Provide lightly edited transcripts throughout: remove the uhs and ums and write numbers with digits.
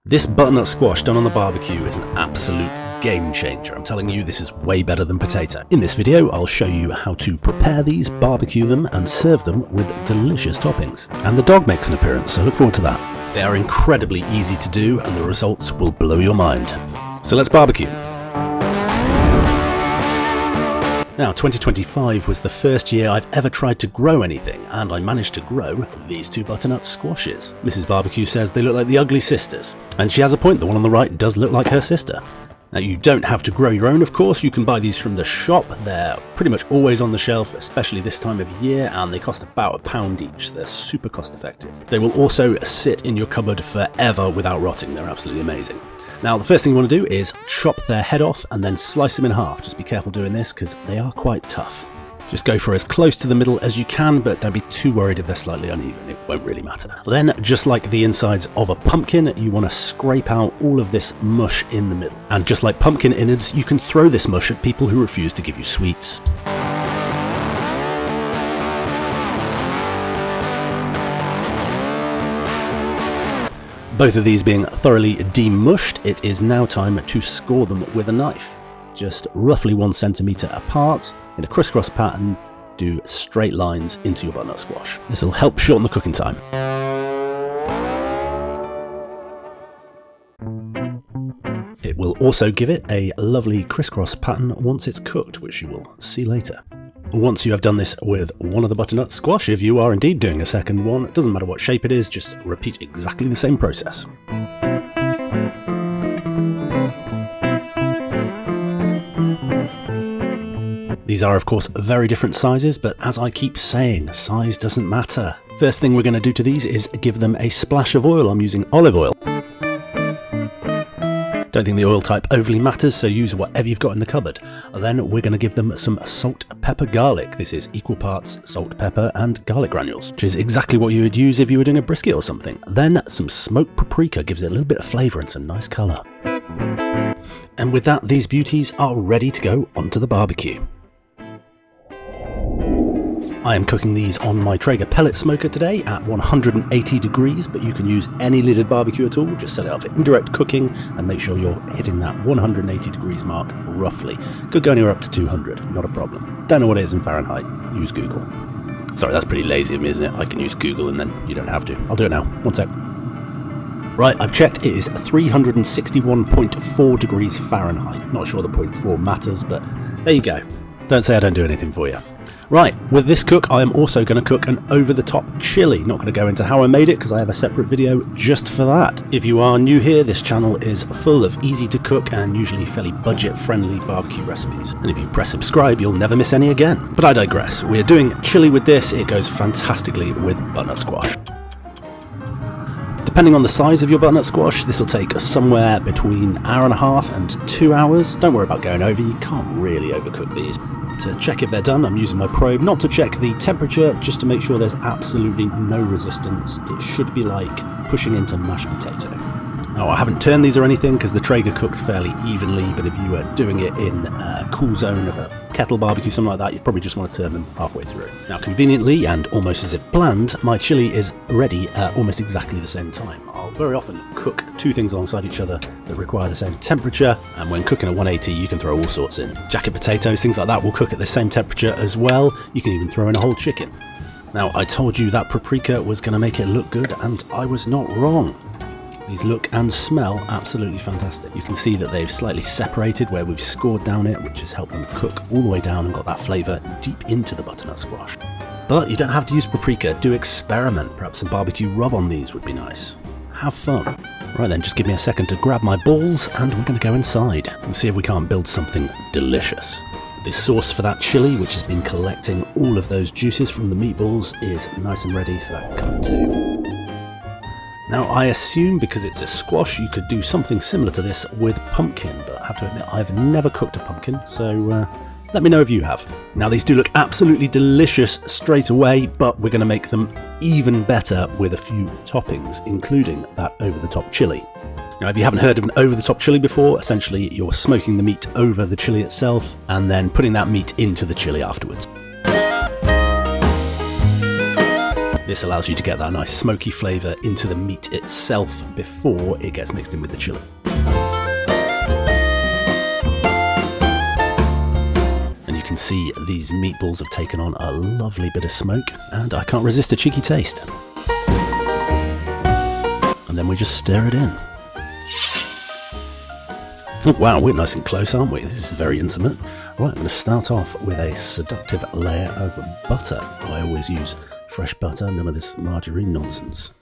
This butternut squash done on the barbecue is an absolute game changer. I'm telling you, this is way better than potato. In this video, I'll show you how to prepare these, barbecue them, and serve them with delicious toppings. And the dog makes an appearance, so look forward to that. They are incredibly easy to do, and the results will blow your mind. So let's barbecue. Now, 2025 was the first year I've ever tried to grow anything, and I managed to grow these two butternut squashes. Mrs. Barbecue says they look like the ugly sisters, and she has a point, the one on the right does look like her sister. Now, you don't have to grow your own, of course. You can buy these from the shop. They're pretty much always on the shelf, especially this time of year, and they cost about £1 each. They're super cost effective. They will also sit in your cupboard forever without rotting. They're absolutely amazing. Now, the first thing you want to do is chop their head off and then slice them in half. Just be careful doing this because they are quite tough. Just go for as close to the middle as you can, but don't be too worried if they're slightly uneven. It won't really matter. Then, just like the insides of a pumpkin, you want to scrape out all of this mush in the middle. And just like pumpkin innards, you can throw this mush at people who refuse to give you sweets. Both of these being thoroughly demushed, it is now time to score them with a knife. Just roughly 1 centimetre apart, in a crisscross pattern, do straight lines into your butternut squash. This will help shorten the cooking time. It will also give it a lovely crisscross pattern once it's cooked, which you will see later. Once you have done this with one of the butternut squash, if you are indeed doing a second one, it doesn't matter what shape it is, just repeat exactly the same process. These are of course very different sizes, but as I keep saying, size doesn't matter. First thing we're going to do to these is give them a splash of oil. I'm using olive oil. Don't think the oil type overly matters, so use whatever you've got in the cupboard. Then we're going to give them some salt, pepper, garlic. This is equal parts salt, pepper and garlic granules, which is exactly what you would use if you were doing a brisket or something. Then some smoked paprika gives it a little bit of flavour and some nice colour. And with that, these beauties are ready to go onto the barbecue. I am cooking these on my Traeger pellet smoker today at 180 degrees, but you can use any lidded barbecue at all. Just set it up for indirect cooking and make sure you're hitting that 180 degrees mark roughly. Could go anywhere up to 200, not a problem. Don't know what it is in Fahrenheit, use Google. Sorry, that's pretty lazy of me, isn't it? I can use Google and then you don't have to. I'll do it now, 1 sec. Right, I've checked, it is 361.4 degrees Fahrenheit. Not sure the 0.4 matters, but there you go. Don't say I don't do anything for you. Right, with this cook I am also going to cook an over-the-top chili. Not going to go into how I made it because I have a separate video just for that. If you are new here, this channel is full of easy to cook and usually fairly budget-friendly barbecue recipes. And if you press subscribe, you'll never miss any again. But I digress. We're doing chili with this. It goes fantastically with butternut squash. Depending on the size of your butternut squash, this will take somewhere between an hour and a half and 2 hours. Don't worry about going over, you can't really overcook these. To check if they're done, I'm using my probe, not to check the temperature, just to make sure there's absolutely no resistance. It should be like pushing into mashed potato. Now, I haven't turned these or anything because the Traeger cooks fairly evenly, but if you were doing it in a cool zone of a kettle barbecue, something like that, you'd probably just want to turn them halfway through. Now, conveniently, and almost as if planned, my chili is ready at almost exactly the same time. I'll very often cook two things alongside each other that require the same temperature, and when cooking at 180, you can throw all sorts in. Jacket potatoes, things like that will cook at the same temperature as well. You can even throw in a whole chicken. Now, I told you that paprika was going to make it look good, and I was not wrong. These look and smell absolutely fantastic. You can see that they've slightly separated where we've scored down it, which has helped them cook all the way down and got that flavour deep into the butternut squash. But you don't have to use paprika, do experiment. Perhaps some barbecue rub on these would be nice. Have fun. Right then, just give me a second to grab my balls and we're going to go inside and see if we can't build something delicious. The sauce for that chili, which has been collecting all of those juices from the meatballs, is nice and ready, so that can come in too. Now, I assume because it's a squash, you could do something similar to this with pumpkin, but I have to admit, I've never cooked a pumpkin, so let me know if you have. Now, these do look absolutely delicious straight away, but we're going to make them even better with a few toppings, including that over-the-top chili. Now, if you haven't heard of an over-the-top chili before, essentially you're smoking the meat over the chili itself and then putting that meat into the chili afterwards. This allows you to get that nice smoky flavour into the meat itself before it gets mixed in with the chilli. And you can see these meatballs have taken on a lovely bit of smoke, and I can't resist a cheeky taste. And then we just stir it in. Oh, wow, we're nice and close, aren't we? This is very intimate. Right, I'm going to start off with a seductive layer of butter. I always use fresh butter, none of this margarine nonsense.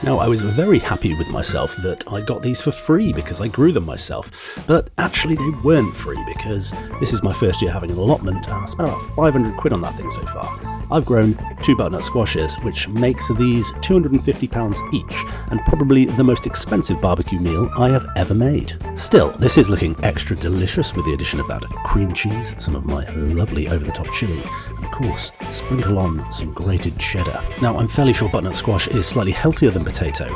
Now, I was very happy with myself that I got these for free because I grew them myself, but actually they weren't free because this is my first year having an allotment and I spent about 500 quid on that thing so far. I've grown 2 butternut squashes, which makes these £250 each, and probably the most expensive barbecue meal I have ever made. Still, this is looking extra delicious with the addition of that cream cheese, some of my lovely over-the-top chilli, and of course, sprinkle on some grated cheddar. Now, I'm fairly sure butternut squash is slightly healthier than potato,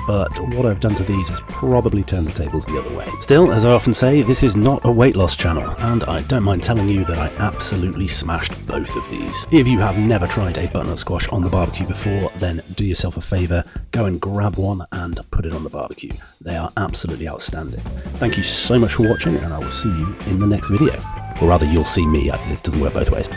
but what I've done to these has probably turned the tables the other way. Still, as I often say, this is not a weight loss channel, and I don't mind telling you that I absolutely smashed both of these. If you have never tried a butternut squash on the barbecue before, then do yourself a favour, go and grab one and put it on the barbecue. They are absolutely outstanding. Thank you so much for watching, and I will see you in the next video. Or rather, you'll see me. This doesn't work both ways.